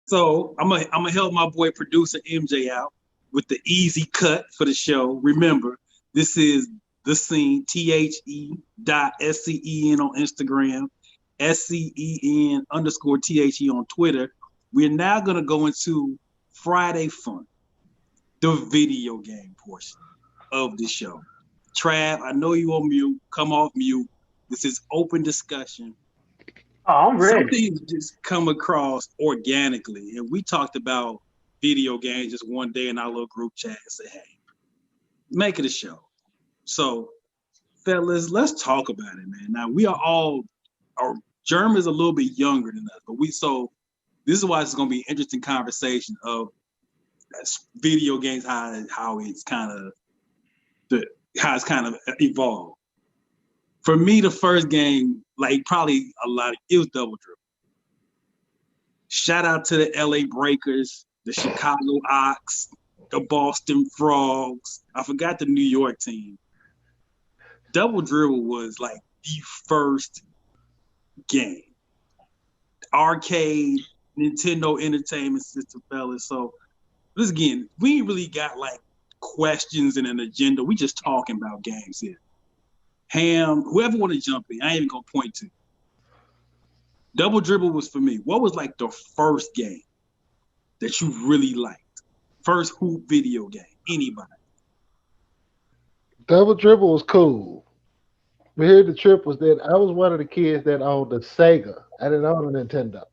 So I'm gonna help my boy producer MJ out with the easy cut for the show. Remember, this is the scene THE.SCEN on Instagram, SCEN_THE on Twitter. We're now gonna go into Friday Fun, the video game portion of the show. Trav, I know you on mute. Come off mute. This is open discussion. Oh, I'm Some ready. things just come across organically. And we talked about video games just one day in our little group chat and said, hey, make it a show. So, fellas, let's talk about it, man. Now we are all our Germ is a little bit younger than us, but this is why it's gonna be an interesting conversation of video games, how it's kind of the how it's kind of evolved. For me, the first game, like probably it was Double Dribble. Shout out to the LA Breakers, the Chicago Ox, the Boston Frogs. I forgot the New York team. Double Dribble was like the first game. Arcade, Nintendo Entertainment System, fellas. So this again, we ain't really got like questions and an agenda. We just talking about games here. Ham, whoever want to jump in, I ain't even gonna point to. Double Dribble was for me. What was like the first game that you really liked? First hoop video game. Anybody? Double Dribble was cool. But here the trip was that I was one of the kids that owned the Sega. I didn't own a Nintendo.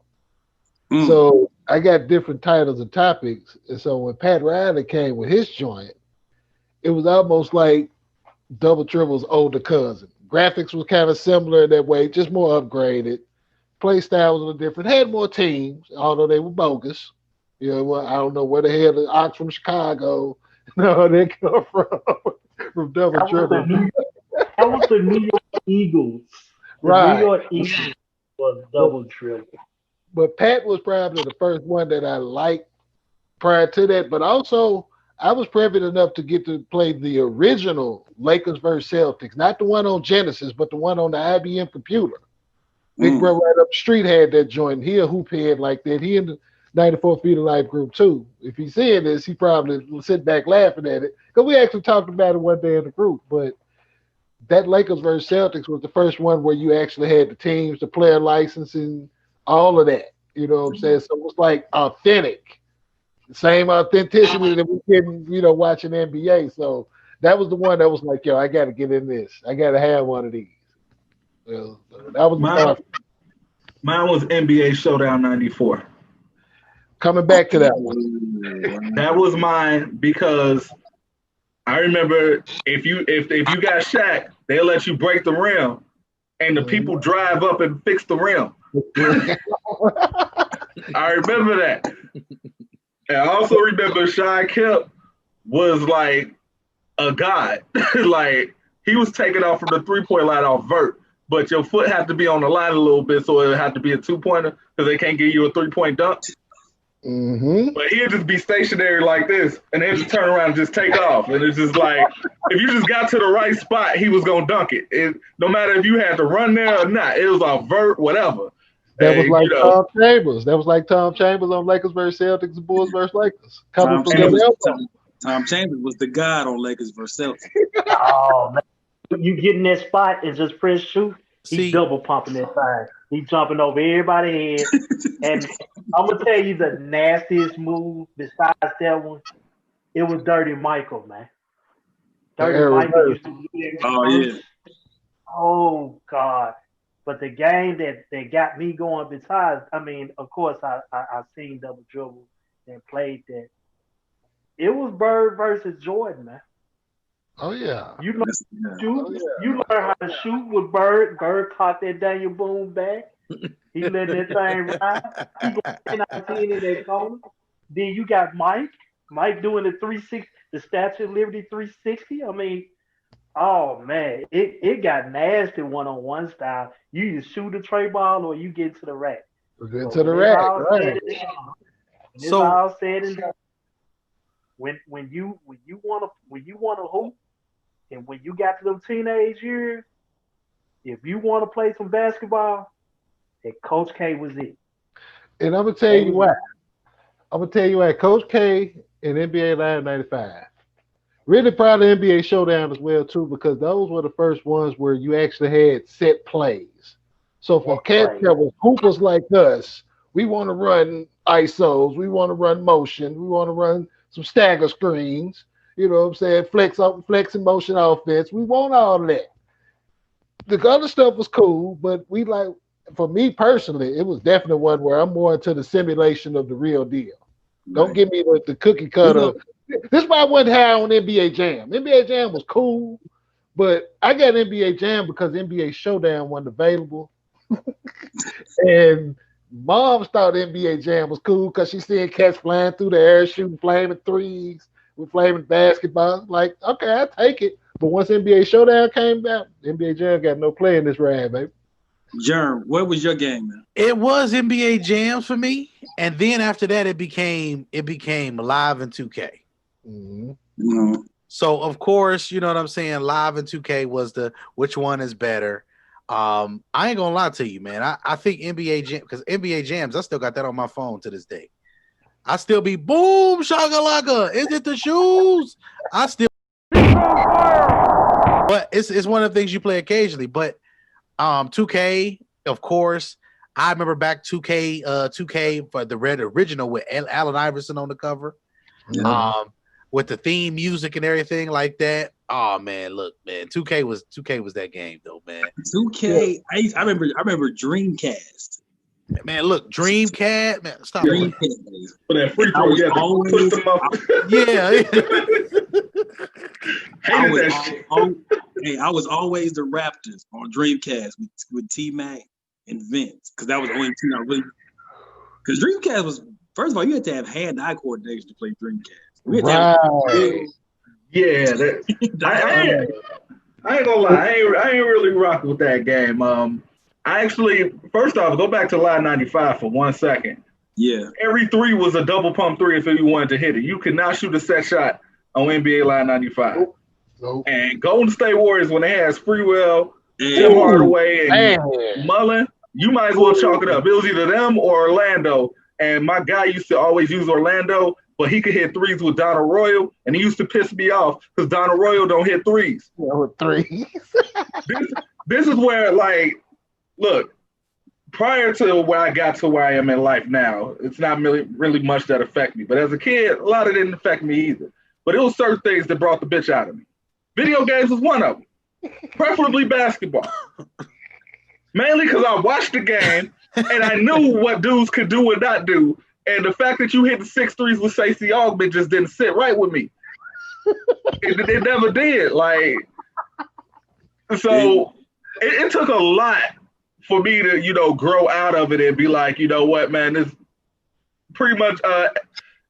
Mm, So I got different titles and topics. And so when Pat Riley came with his joint, it was almost like Double Dribble's older cousin. Graphics was kind of similar in that way, just more upgraded. Play style was a little different. Had more teams, although they were bogus. You know, well, I don't know where the hell the Ox from Chicago. No, they come from Double That was the Dribble. New York Eagles. The New Right. York Eagles was But double triple. but Pat was probably the first one that I liked prior to that. But also, I was privy enough to get to play the original Lakers versus Celtics, not the one on Genesis, but the one on the IBM computer. Big mm. bro right up the street had that joint. He a hoop head like that. He in the 94 feet of life group too. If he's seeing this, he probably will sit back laughing at it. Because we actually talked about it one day in the group. But that Lakers versus Celtics was the first one where you actually had the teams, the player licensing, all of that. You know what I'm saying? So it was like authentic. Same authenticity that we getting, watching NBA. So that was the one that was like, yo, I got to get in this. I got to have one of these. So that was the Mine, start. mine was NBA Showdown '94. Coming back to that one. That was mine because I remember if you got Shaq, they'll let you break the rim, and the people drive up and fix the rim. I remember that. And I also remember Sean Kemp was like a god. Like he was taking off from the 3-point line off vert, but your foot had to be on the line a little bit, so it had to be a 2-pointer because they can't give you a 3-point dunk. Mm-hmm. But he'd just be stationary like this, and then just turn around and just take off. And it's just like, if you just got to the right spot, he was going to dunk it. No matter if you had to run there or not, it was a vert, whatever. That was And, like Tom Chambers. That was like Tom Chambers on Lakers versus Celtics and Bulls versus Lakers. Coming Tom from that Chambers. elbow. Tom Chambers was the god on Lakers versus Celtics. Oh man, you get in that spot and just press shoot. He See, double pumping that thing. He jumping over everybody's head. And I'm gonna tell you the nastiest move besides that one. It was Dirty Michael, man. The Dirty era Michael reverse. used to be there Oh yeah. first. Oh God. But the game that got me going besides, I mean, of course I seen Double Dribble and played that. It was Bird versus Jordan, man. Oh yeah. You learn Yeah. to shoot. Oh You yeah. learn how to shoot with Bird. Bird caught that Daniel Boone back. He let that thing ride. He go 10 out of 10 in that corner. Then you got Mike. Mike doing the 360, the Statue of Liberty 360. I mean, oh man, it got nasty one on one style. You either shoot a tray ball or you get to the rack. Into But the when it's rack, all said right. and done, when it's so all said and done, when you wanna hoop and when you got to those teenage years, if you want to play some basketball, then Coach K was it. And I'm gonna tell That you was why. it. I'm gonna tell you what, Coach K and NBA Live 95. Really proud of NBA Showdown as well too, because those were the first ones where you actually had set plays. So for cats that was hoopers like us, we want to run ISOs, we want to run motion, we want to run some stagger screens. You know what I'm saying? Flex and motion offense. We want all of that. The other stuff was cool, but we like, for me personally, it was definitely one where I'm more into the simulation of the real deal. Don't give me the cookie cutter. This is why I went high on NBA Jam. NBA Jam was cool, but I got NBA Jam because NBA Showdown wasn't available. And Moms thought NBA Jam was cool because she seen cats flying through the air, shooting flaming threes with flaming basketballs. Like, okay, I take it. But once NBA Showdown came out, NBA Jam got no play in this ride, baby. Germ, what was your game, man? It was NBA Jams for me, and then after that, it became Live and 2K. Mm-hmm. So of course, you know what I'm saying. Live and 2K was the which one is better. I ain't gonna lie to you, man. I think NBA Jam, because NBA Jams, I still got that on my phone to this day. I still be boom shakalaka. Is it the shoes? I still, but it's one of the things you play occasionally. But 2K, of course. I remember back 2K for the red original with Allen Iverson on the cover. Yeah. With the theme music and everything like that. Oh man, look, man, 2K was that game though, man. 2K, yeah. I remember Dreamcast. Man, look, Dreamcast, man, stop. Dreamcast. For that free throw, you had to twist them up. Yeah. I was always the Raptors on Dreamcast with T-Mac and Vince, because that was the only team I really. Because Dreamcast was, first of all, you had to have hand-eye coordination to play Dreamcast. Right. Yeah, I ain't gonna lie, I ain't really rock with that game. I actually, first off, go back to Live 95 for 1 second. Yeah. Every three was a double pump three if you wanted to hit it. You could not shoot a set shot on NBA Live 95. Nope. And Golden State Warriors, when they had Spreewell, Tim Hardaway, and Mullen, you might as well chalk it up. It was either them or Orlando. And my guy used to always use Orlando, but he could hit threes with Don Arroyo, and he used to piss me off because Don Arroyo don't hit threes. Yeah, with threes. This is where, like, look, prior to where I got to where I am in life now, it's not really much that affect me. But as a kid, a lot of it didn't affect me either. But it was certain things that brought the bitch out of me. Video games was one of them, preferably basketball. Mainly because I watched the game and I knew what dudes could do and not do. And the fact that you hit the 6 threes with Stacey Augmon just didn't sit right with me. It never did. Like, so it took a lot for me to, you know, grow out of it and be like, you know what, man, this pretty much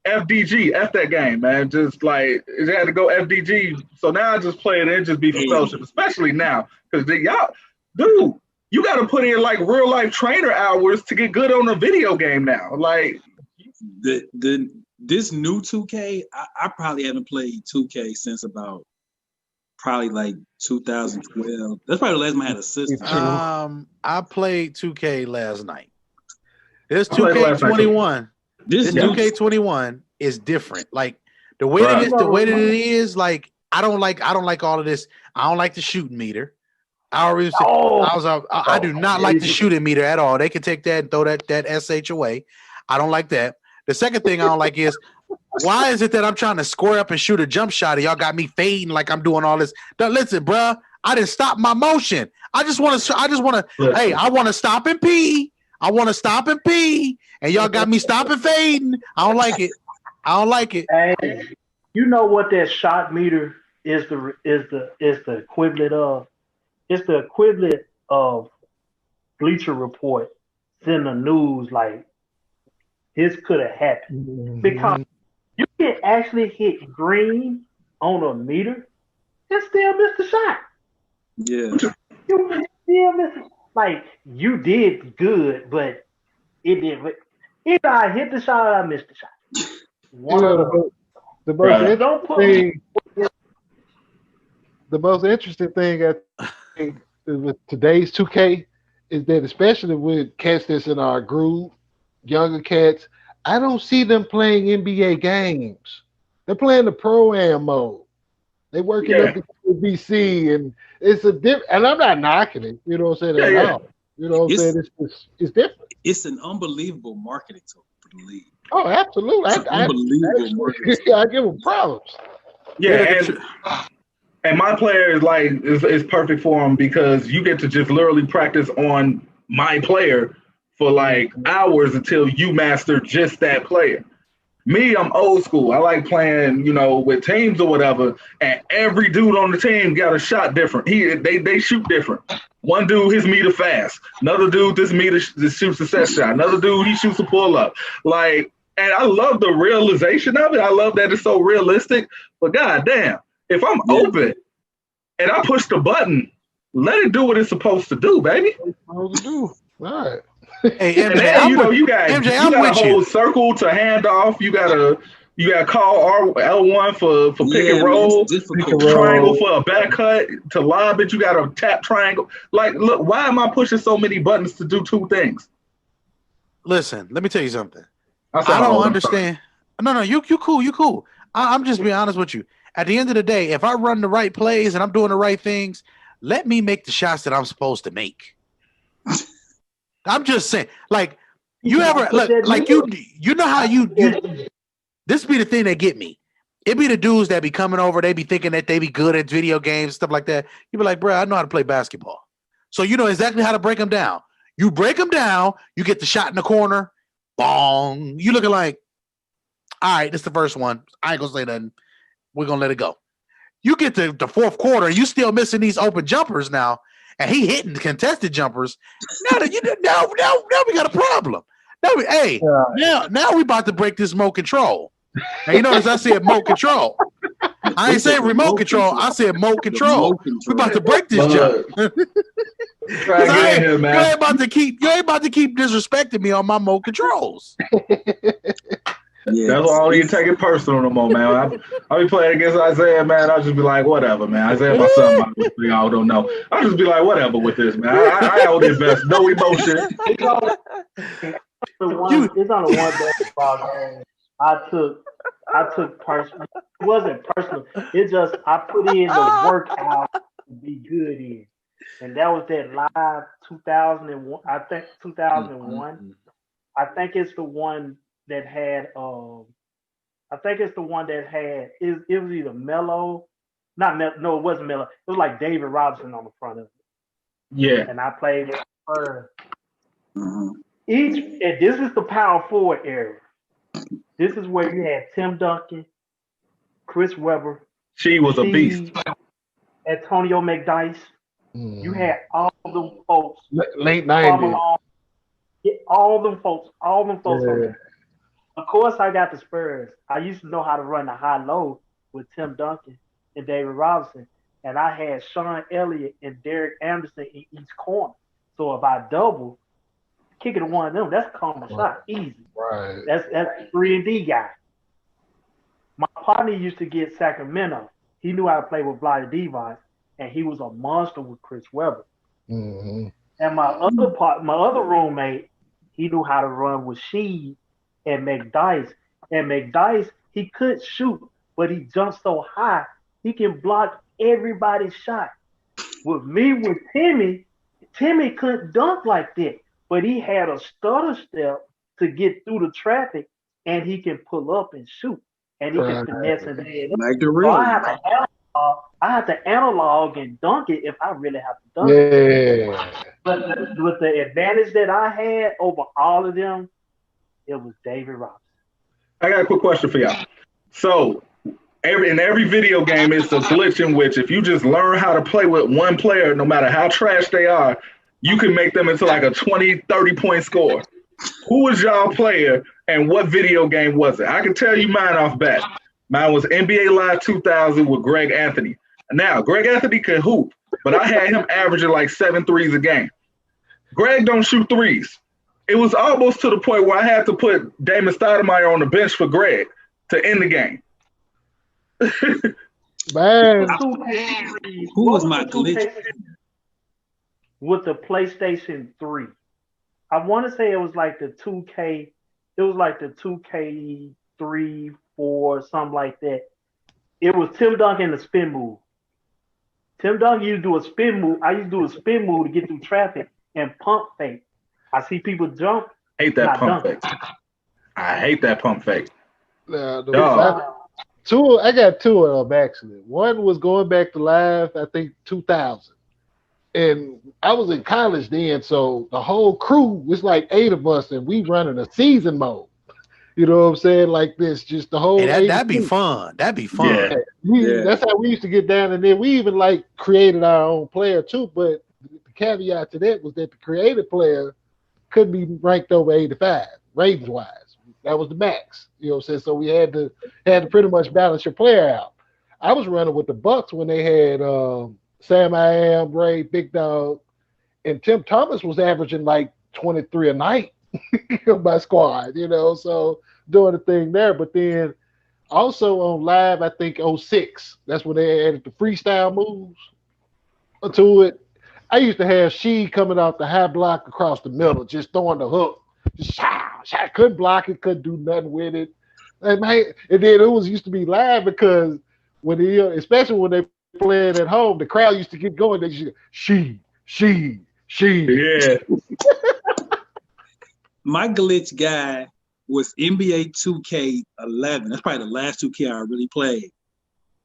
FDG, F that game, man. Just like, it had to go FDG. So now I just play it and just be for fellowship, especially now. Because y'all, dude, you got to put in like real life trainer hours to get good on a video game now. Like, this new 2K, I probably haven't played 2K since about probably like 2012. That's probably the last time I had a system. I played 2K last night. This 2K21. This 2K21 is different. Like the way that it is, like I don't like all of this. I don't like the shooting meter. I do not like the shooting meter at all. They can take that and throw that SH away. I don't like that. The second thing I don't like is, why is it that I'm trying to square up and shoot a jump shot and y'all got me fading like I'm doing all this? Listen, bruh, I didn't stop my motion. I just want to. Hey, I want to stop and pee. I want to stop and pee, and y'all got me stopping fading. I don't like it. Hey, you know what that shot meter is the equivalent of? It's the equivalent of Bleacher Report sending the news like this could have happened, because you can actually hit green on a meter and still miss the shot. Yeah, you can still miss it. Like, you did good, but it didn't. Either I hit the shot or I missed the shot. The most interesting thing I think with today's 2K is that, especially with cats that's in our groove, younger cats, I don't see them playing NBA games. They're playing the pro-am mode. They working up the BC, and it's a different. And I'm not knocking it. You know what I'm saying? At all. You know what I'm saying? It's different. It's an unbelievable marketing tool for the league. Oh, absolutely. Unbelievable marketing tool. I give them problems. Yeah, and my player is perfect for him because you get to just literally practice on my player for like hours until you master just that player. Me, I'm old school. I like playing, with teams or whatever, and every dude on the team got a shot different. They shoot different. One dude, his meter fast. Another dude, this meter shoots a set shot. Another dude, he shoots a pull up. And I love the realization of it. I love that it's so realistic. But goddamn, if I'm open and I push the button, let it do what it's supposed to do, baby. Supposed to do. All right. Hey, MJ, you got a whole circle to hand off. You gotta call L1 for pick and roll, triangle for a back cut, to lob it. You got to tap triangle. Like, look, why am I pushing so many buttons to do two things? Listen, let me tell you something. I don't understand. No, you cool. I'm just being honest with you. At the end of the day, if I run the right plays and I'm doing the right things, let me make the shots that I'm supposed to make. I'm just saying, like, you ever look like you know how you this be the thing that get me. It be the dudes that be coming over, they be thinking that they be good at video games, stuff like that. You be like, bro, I know how to play basketball. So you know exactly how to break them down. You break them down, you get the shot in the corner, bong. You looking like, all right, this is the first one. I ain't gonna say nothing. We're gonna let it go. You get to the fourth quarter, you still missing these open jumpers now. And he hitting contested jumpers. Now we got a problem. Now we about to break this remote control. And you notice I said remote control. I ain't saying remote control. I said remote control. We about to break this jump. You ain't about to keep disrespecting me on my remote controls. Yes. That's why I don't even take it personal no more, man. I'll be playing against Isaiah, man. I'll just be like, whatever, man. Isaiah, my son, y'all don't know. I'll just be like, whatever with this, man. I owe this best. No emotion. It's on the one basketball game I took personal. It wasn't personal. It's just I put in the workout to be good in. And that was that live 2001. I think 2001. I think it's the one that had it was either Melo, no, it wasn't Melo. It was like David Robinson on the front of it. Yeah. And I played it for and this is the power forward era. This is where you had Tim Duncan, Chris Webber. She was a beast. Antonio McDyess. You had all them folks. Late 90s. All them folks on there. Of course, I got the Spurs. I used to know how to run the high-low with Tim Duncan and David Robinson. And I had Sean Elliott and Derek Anderson in each corner. So if I double, kick it to one of them, that's a common shot. Easy. Right. That's a 3-and-D guy. My partner used to get Sacramento. He knew how to play with Vlade Divac, and he was a monster with Chris Webber. Mm-hmm. And my other roommate, he knew how to run with Sheed and McDyess. And McDyess, he could shoot, but he jumped so high, he can block everybody's shot. With me, with Timmy couldn't dunk like that, but he had a stutter step to get through the traffic, and he can pull up and shoot, and he can finesse and head up. So I have to analog and dunk it if I really have to dunk it. But with the advantage that I had over all of them, it was David Robinson. I got a quick question for y'all. So in every video game, it's a glitch in which if you just learn how to play with one player, no matter how trash they are, you can make them into like a 20, 30-point score. Who was y'all player and what video game was it? I can tell you mine off bat. Mine was NBA Live 2000 with Greg Anthony. Now, Greg Anthony could hoop, but I had him averaging like 7 threes a game. Greg don't shoot threes. It was almost to the point where I had to put Damon Stoudemire on the bench for Greg to end the game. Man. Who was my glitch? With the PlayStation 3. I want to say it was like the 2K. It was like the 2K3, 4, something like that. It was Tim Duncan and the spin move. Tim Duncan used to do a spin move. I used to do a spin move to get through traffic and pump fake. I see people jump. Hate that pump fake. I hate that pump fake. I got two of them actually. One was going back to live, I think 2000. And I was in college then, so the whole crew was like 8 of us, and we running a season mode. You know what I'm saying? Like this, just the whole. Hey, that'd be fun. That'd be fun. Yeah. That's how we used to get down, and then we even like created our own player too. But the caveat to that was that the created player couldn't be ranked over 85 ratings wise. That was the max. You know what I'm saying? So we had to pretty much balance your player out. I was running with the Bucks when they had Sam I Am, Ray, Big Dog, and Tim Thomas was averaging like 23 a night by squad, you know, so doing the thing there. But then also on live, I think 06, that's when they added the freestyle moves to it. I used to have She coming off the high block across the middle, just throwing the hook. Just couldn't block it, couldn't do nothing with it. And then it was used to be live because especially when they playing at home, the crowd used to get going. They used to She. Yeah. My glitch guy was NBA 2K11. That's probably the last 2K I really played.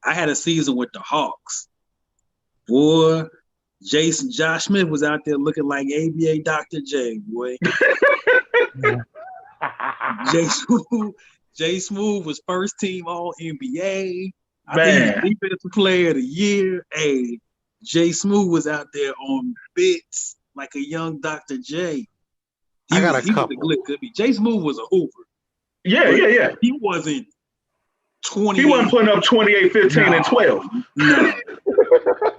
I had a season with the Hawks. Boy, Josh Smith was out there looking like ABA Dr. J, boy. Jay Smooth was first team All NBA. I think he was defensive player of the year. Hey, Jay Smooth was out there on bits like a young Dr. J. He was a glitch. Jay Smooth was a hooper. Yeah. He wasn't 20. He wasn't putting up 28, 15, and 12.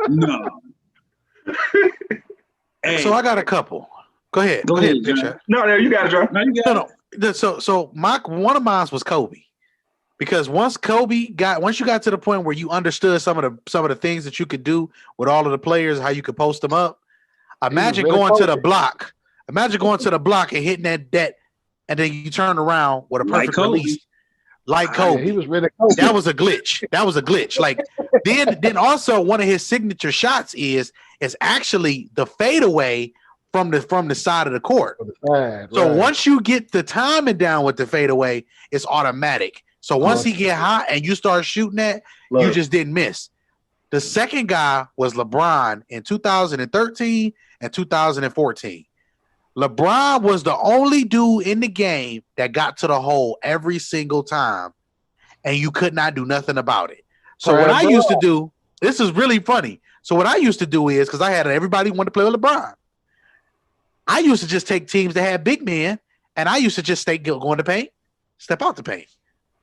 No. Hey. So I got a couple. Go ahead. Go ahead, Big Shot. No, you got it, John. No. So one of mine was Kobe. Because once you got to the point where you understood some of the things that you could do with all of the players, how you could post them up, imagine going to the block and hitting that, and then you turn around with a perfect release, like Kobe. He was really Kobe. That was a glitch. Like then also one of his signature shots is actually the fadeaway from the side of the court. So once you get the timing down with the fadeaway, it's automatic. So once he get hot and you start shooting that, you just didn't miss. The second guy was LeBron in 2013 and 2014. LeBron was the only dude in the game that got to the hole every single time, and you could not do nothing about it. So what I used to do, this is really funny. So what I used to do is, because I had everybody wanted to play with LeBron, I used to just take teams that had big men, and I used to just go in the paint, step out the paint,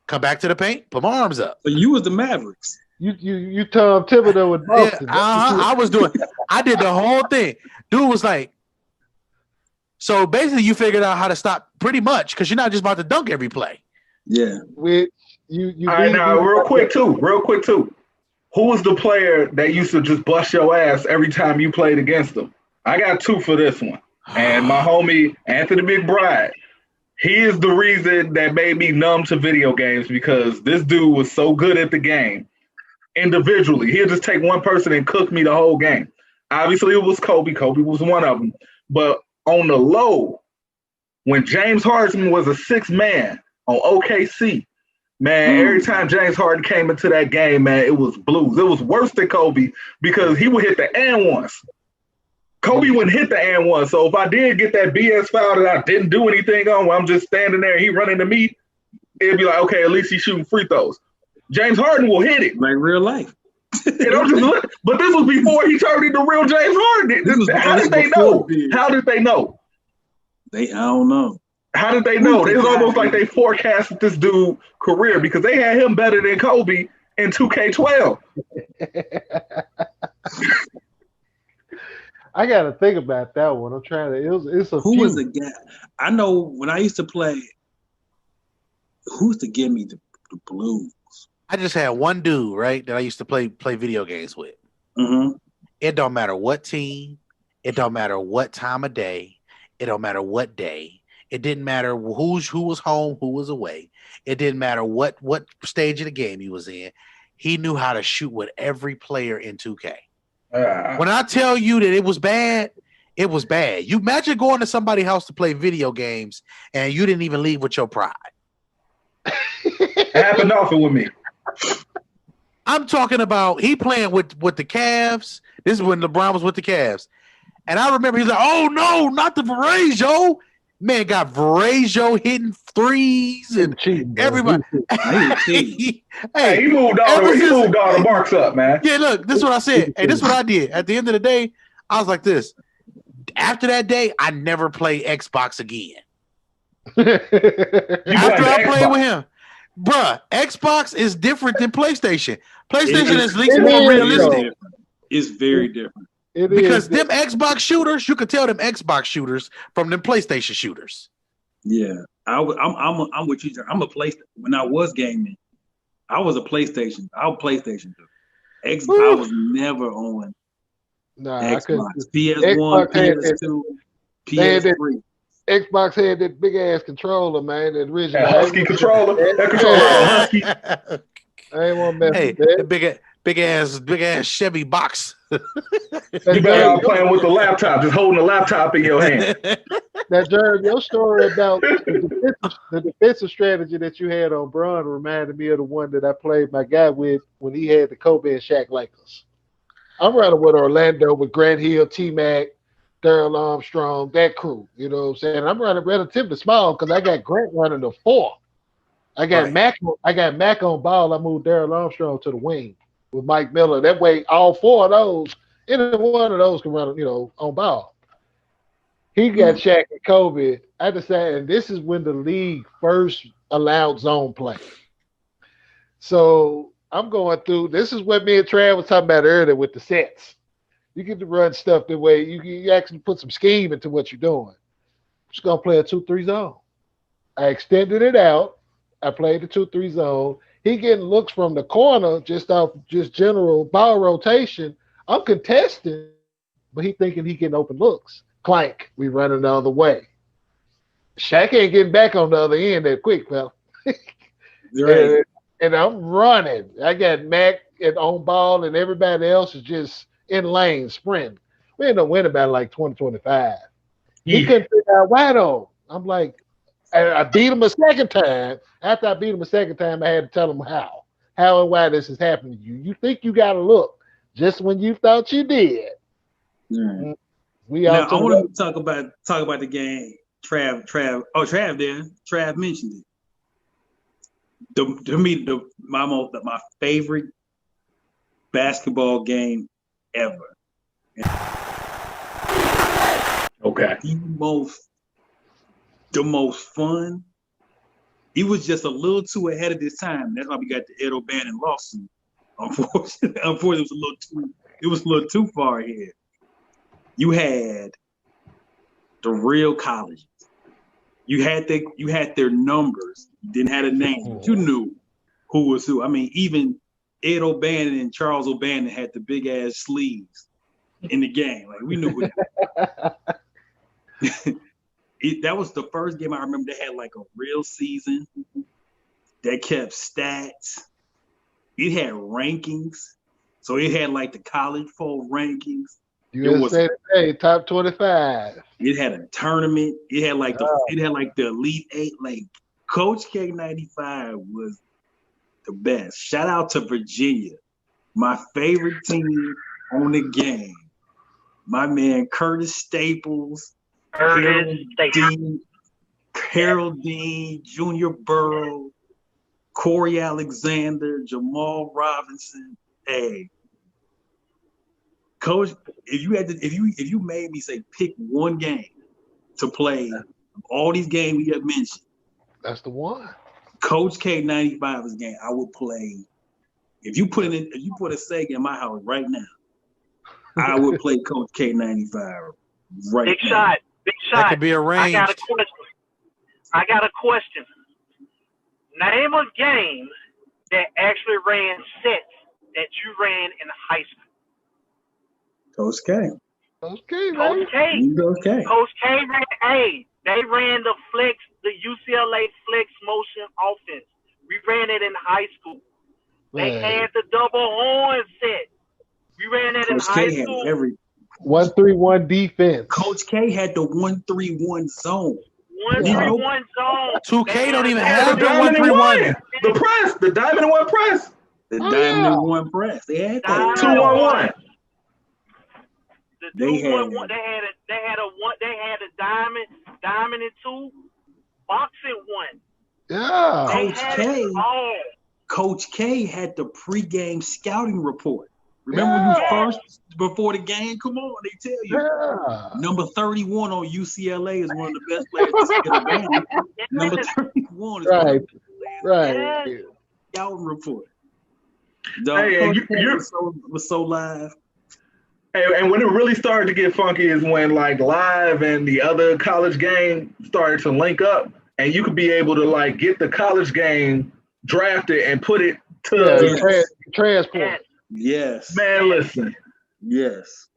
come back to the paint, put my arms up. So you was the Mavericks. You Tom Thibodeau with Boston. I did the whole thing. Dude was like, so basically you figured out how to stop pretty much because you're not just about to dunk every play. Yeah. With you all right, now real quick too. Who was the player that used to just bust your ass every time you played against them? I got two for this one. And my homie Anthony McBride, he is the reason that made me numb to video games because this dude was so good at the game individually. He'll just take one person and cook me the whole game. Obviously, it was Kobe. Kobe was one of them. But on the low, when James Harden was a sixth man on OKC, man, every time James Harden came into that game, man, it was blues. It was worse than Kobe because he would hit the and ones. Kobe wouldn't hit the and one. So if I did get that BS foul that I didn't do anything on, where I'm just standing there and he running to me, it'd be like, okay, at least he's shooting free throws. James Harden will hit it. Like real life. And I'm just but this was before he turned into real James Harden. How did they know? How did they know? I don't know. How did they know? It's almost like they forecasted this dude's career because they had him better than Kobe in 2K12. I got to think about that one. I'm trying to. It's a who was the guy? I know when I used to play. Who used to give me the blues? I just had one dude, right, that I used to play video games with. Mm-hmm. It don't matter what team. It don't matter what time of day. It don't matter what day. It didn't matter who was home, who was away. It didn't matter what stage of the game he was in. He knew how to shoot with every player in 2K. When I tell you that it was bad, it was bad. You imagine going to somebody's house to play video games and you didn't even leave with your pride. It happened often with me. I'm talking about he playing with the Cavs. This is when LeBron was with the Cavs. And I remember he's like, oh no, not the Varejao. Man got Varejao hitting threes and everybody. He moved all the marks up, man. Yeah, look, this is what I said. Hey, this is what I did. At the end of the day, I was like this. After that day, I never played Xbox again. After I played with him. Bruh, Xbox is different than PlayStation. PlayStation is at least more realistic. It's very different. Because them Xbox shooters, you could tell them Xbox shooters from them PlayStation shooters. Yeah, I'm with you. I'm a PlayStation. When I was gaming, I was a PlayStation. I was PlayStation. Xbox. I was never on. Xbox. PS1, PS2, PS3. Xbox had that big ass controller, man. That original Husky controller. That controller Husky. I ain't want to mess with that. Big ass Chevy box. You better all playing with the laptop, just holding the laptop in your hand. Now, Jeremy, your story about the defensive strategy that you had on Bron reminded me of the one that I played my guy with when he had the Kobe and Shaq Lakers. I'm running with Orlando with Grant Hill, T-Mac, Darrell Armstrong, that crew. You know what I'm saying? I'm running relatively small because I got Grant running the 4. I got Mac on ball. I moved Darrell Armstrong to the wing with Mike Miller. That way, all 4 of those, any one of those can run, on ball. He got Shaq and Kobe. I decided, and this is when the league first allowed zone play. So I'm going through. This is what me and Trav was talking about earlier with the sets. You get to run stuff the way you actually put some scheme into what you're doing. I'm just gonna play a 2-3 zone. I extended it out. I played the 2-3 zone. He getting looks from the corner just off just general ball rotation. I'm contesting, but he thinking he getting open looks. Clank, we running the other way. Shaq ain't getting back on the other end that quick, fella. Right. And I'm running. I got Mac and on ball, and everybody else is just in lane sprinting. We ended up winning by like 20-25. He couldn't figure out why though. I'm like, I beat him a second time. After I beat him a second time, I had to tell him how and why this is happening to you. You think you got to look just when you thought you did. Right. Now, I want to talk about the game. Trav there. Trav mentioned it. To me, my favorite basketball game ever. Okay. The most fun. He was just a little too ahead of his time. That's why we got the Ed O'Bannon lawsuit. Unfortunately, it was a little too far ahead. You had the real colleges. You had their numbers. You didn't have a name, but you knew who was who. I mean, even Ed O'Bannon and Charles O'Bannon had the big ass sleeves in the game. Like we knew who that was the first game I remember that had like a real season that kept stats. It had rankings. So it had like the college full rankings. USA Today, top 25. It had a tournament. It had like the Elite 8. Like Coach K95 was the best. Shout out to Virginia, my favorite team on the game. My man Curtis Staples, Harold Dean, Junior Burrow, Corey Alexander, Jamal Robinson. Hey, Coach, if you made me say pick one game to play, all these games we have mentioned, that's the one. Coach K95's game, I would play. If you put a Sega in my house right now, I would play Coach K95 right Big now. Big shot. That could be arranged. I got a question. Name a game that actually ran sets that you ran in high school. Coach K. Okay, man. Coach K ran. Hey, They ran the UCLA flex motion offense. We ran it in high school. They had the double horn set. We ran that in high school. 1-3-1 defense. Coach K had the 1-3-1 zone. 1-3-1 zone. 2K don't even have the 1-3-1. The press, the diamond and one press. The diamond and one press. They had that. 2-1-1. The 2-1-1. They had a diamond and two, boxing one. Yeah. Coach K had the pregame scouting report. Remember when you first before the game? Come on, they tell you. Yeah. Number 31 on UCLA is one of the best players to get a game. Number 31 is one of the best right. Scouting report. Hey, was so live. And when it really started to get funky is when like Live and the other college game started to link up, and you could be able to like get the college game drafted and put it to transport. Yes. Man, listen. Yes.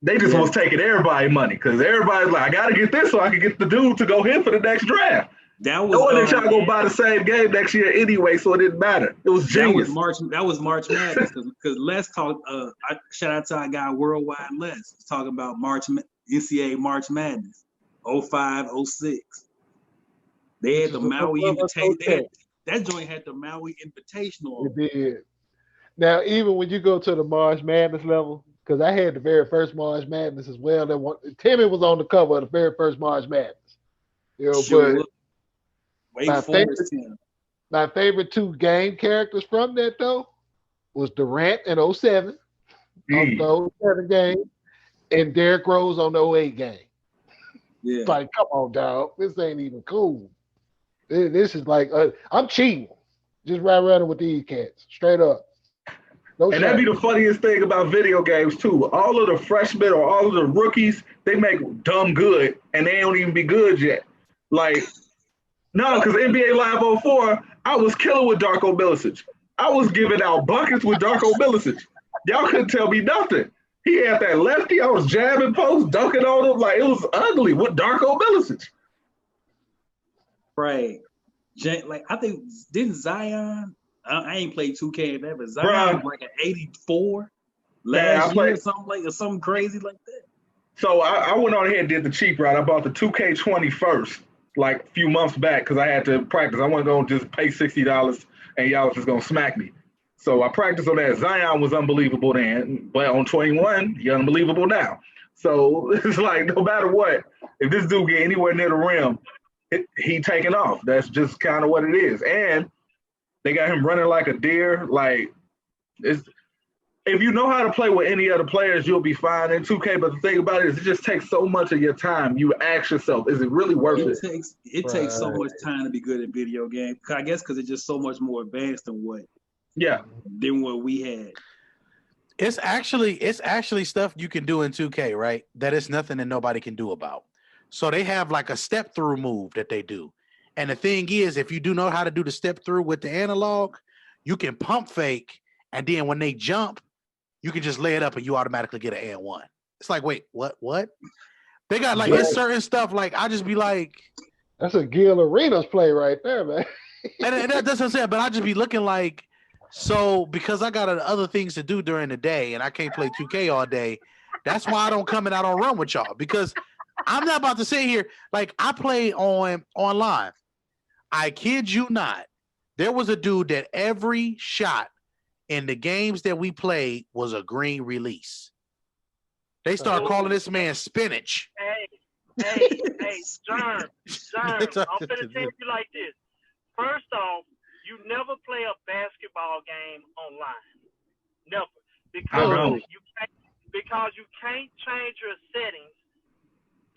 They just was taking everybody money because everybody's like, I gotta get this so I can get the dude to go hit for the next draft. That was no one trying to go buy the same game next year anyway, so it didn't matter. It was genius. That was March Madness because Les talked. Shout out to our guy Worldwide Les. He's talking about NCAA March Madness, 05, 06. They had the Maui Invitational. That joint had the Maui Invitational. It did. Now, even when you go to the March Madness level, because I had the very first March Madness as well. Timmy was on the cover of the very first March Madness. You know, sure. but my favorite two game characters from that though was Durant in 07 on the 07 game, and Derrick Rose on the 08 game. Yeah. Like, come on, dog. This ain't even cool. This is like I'm cheating. Just right running with these cats. Straight up. No and that'd be the funniest thing about video games too. All of the freshmen or all of the rookies, they make dumb good and they don't even be good yet. Like, no, because NBA Live 04, I was killing with Darko Milicic. I was giving out buckets with Darko Milicic. Y'all couldn't tell me nothing. He had that lefty. I was jabbing posts, dunking on him. Like, it was ugly with Darko Milicic. Right. Like, I think, didn't Zion, I ain't played 2K ever, but Zion was like an 84 last year or something crazy like that. So I went on ahead and did the cheap route. I bought the 2K20 first, like a few months back, because I had to practice. I wasn't going to just pay $60 and y'all was just going to smack me. So I practiced on that. Zion was unbelievable then, but on 21, he's unbelievable now. So it's like, no matter what, if this dude get anywhere near the rim, he taking off. That's just kind of what it is. And they got him running like a deer. Like, if you know how to play with any other players, you'll be fine in 2K. But the thing about it is, it just takes so much of your time. You ask yourself, is it really worth it? It takes so much time to be good at video games. I guess because it's just so much more advanced than what we had. It's actually stuff you can do in 2K, right? That is nothing that nobody can do about. So they have like a step through move that they do. And the thing is, if you do know how to do the step through with the analog, you can pump fake. And then when they jump, you can just lay it up and you automatically get an and one. It's like, wait, what? They got like it's certain stuff. Like I just be like, that's a Gil Arenas play right there, man. and that's what I'm saying. But I just be looking like, so because I got other things to do during the day and I can't play 2K all day. That's why I don't come and I don't run with y'all, because I'm not about to sit here. Like I play online. I kid you not. There was a dude that every shot in the games that we played was a green release. They start calling this man spinach. Hey, Germ, I'm gonna tell you like this. First off, you never play a basketball game online. Never. Because you can't change your settings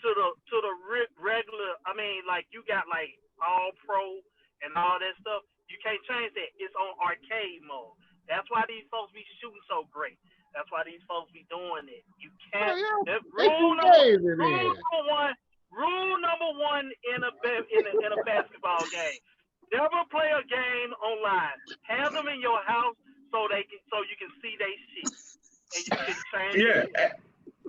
to the regular. I mean, like you got like all pro and all that stuff. You can't change that. It's on arcade mode. That's why these folks be shooting so great. That's why these folks be doing it. You can't. Rule number one in a basketball game. Never play a game online. Have them in your house so you can see they shit. And you can change it.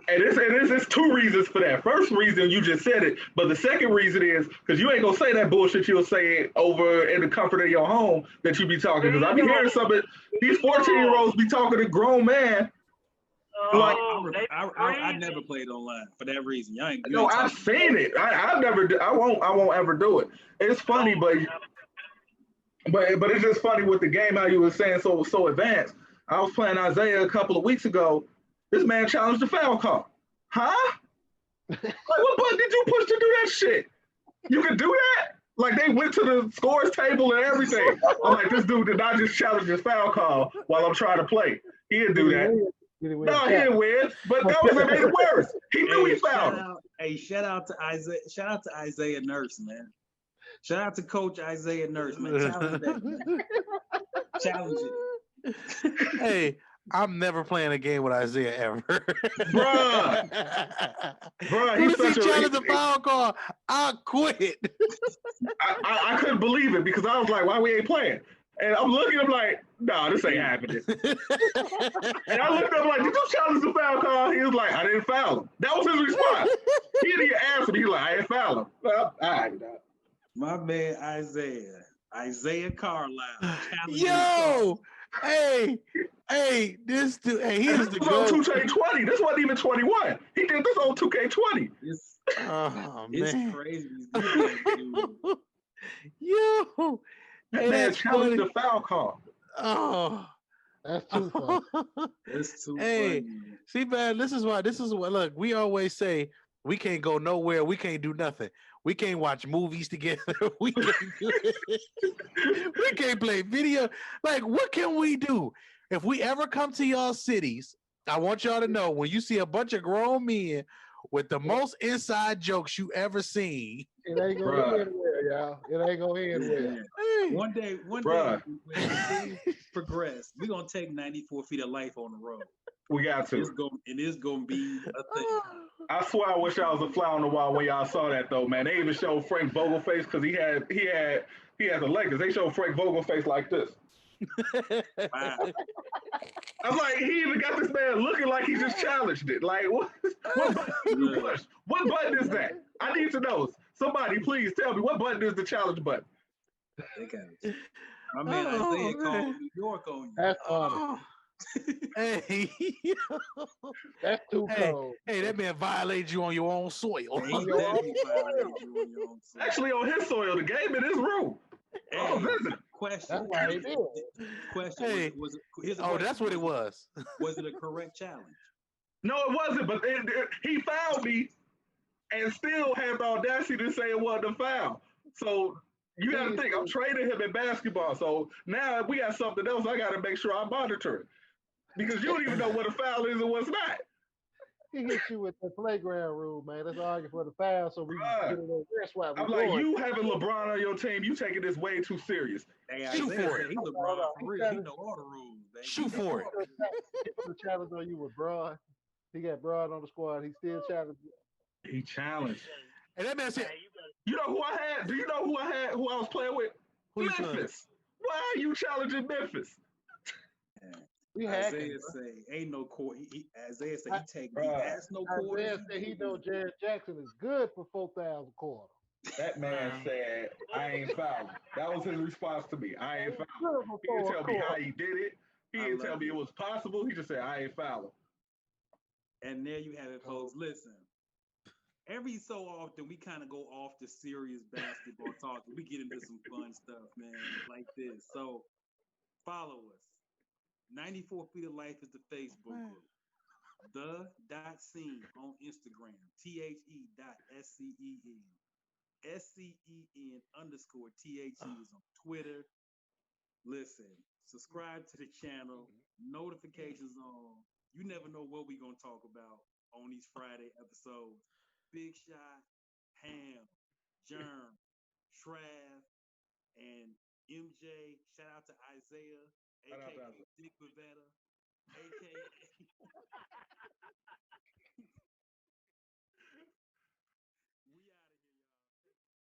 And it's two reasons for that. First reason, you just said it, but the second reason is because you ain't gonna say that bullshit you'll say over in the comfort of your home that you be talking. Because I be hearing some of it. These 14-year-olds be talking to grown man. Like I never played online for that reason. No, I've seen it. I never. I won't ever do it. It's funny, but it's just funny with the game how you were saying so advanced. I was playing Isaiah a couple of weeks ago. This man challenged the foul call. Huh? Like, what button did you push to do that shit? You can do that? Like, they went to the scores table and everything. I'm like, this dude did not just challenge his foul call while I'm trying to play. He didn't do that. No, he didn't win. But that was made it worse. He knew he fouled him. Hey, shout out to Isaiah. Shout out to Isaiah Nurse, man. Shout out to Coach Isaiah Nurse, man. Challenge that, man. Challenge it. Hey, I'm never playing a game with Isaiah ever. Bruh, he's such a challenge the foul call. I quit. I couldn't believe it because I was like, why we ain't playing? And I'm looking, I'm like, nah, this ain't happening. And I looked up like, did you challenge the foul call? He was like, I didn't foul him. That was his response. He didn't even answer me. He was like, I didn't foul him. Well, all right, my man Isaiah Carlisle. Yo, hey, this dude, he is the goat. This was on 2K20. This wasn't even 21. He did this on 2K20. It's crazy. Yo, that man challenged the foul call. Oh, that's too funny. It's too funny. See, man, this is what look, we always say we can't go nowhere, we can't do nothing. We can't watch movies together. We can't play video. Like, what can we do? If we ever come to y'all cities, I want y'all to know when you see a bunch of grown men with the most inside jokes you ever seen. It ain't gonna end well, y'all. It ain't gonna end well. One day, when things progress, we're gonna take 94 feet of life on the road. We got to. It's gonna be a thing. I swear I wish I was a fly on the wall when y'all saw that though, man. They even showed Frank Vogelface because he had the Lakers. They showed Frank Vogelface like this. Wow. I'm like, he even got this man looking like he just challenged it. Like, what button did you push? What button is that? I need to know. Somebody, please tell me what button is the challenge button. Okay. My man Isaiah called New York on you. That's funny. Hey, that's too cold. Hey, that man violated you on your own soil. Actually, on his soil, the game in his room. Hey, question. Question. Hey, that's what it was. Was it a correct challenge? No, it wasn't. But he fouled me, and still had the audacity to say it wasn't a foul. So you got to think, I'm trading him in basketball. So now we got something else. I got to make sure I monitor it. Because you don't even know what a foul is and what's not. He hit you with the playground rule, man. Let's argue for the foul so we can get a little rest while we're like, you having LeBron on your team, you taking this way too serious. Hey, shoot for it. He LeBron for real. He know all the rules. Baby. Shoot for it. He put a challenge on you with Braun. He got Braun on the squad. He still challenged. He challenged. And that man said, you know who I had? Do you know who I was playing with? Memphis. Why are you challenging Memphis? Isaiah say ain't no court. Isaiah say he take me. Has no court. Isaiah say he know Jared Jackson is good for 4,000 quarter. That man said I ain't fouled. That was his response to me. I ain't fouled. He didn't tell me how he did it. He didn't tell me it was possible. He just said I ain't fouled. And there you have it, folks. Listen. Every so often, we kind of go off the serious basketball talk. We get into some fun stuff, man, like this. So follow us. 94 Feet of Life is the Facebook group. The.scene on Instagram. THE.SCEN. SCEN_THE is on Twitter. Listen, subscribe to the channel. Notifications on. You never know what we're going to talk about on these Friday episodes. Big Shot, Ham, Germ, Trav, and MJ. Shout out to Isaiah, a.k.a. Dick Pavetta, a.k.a.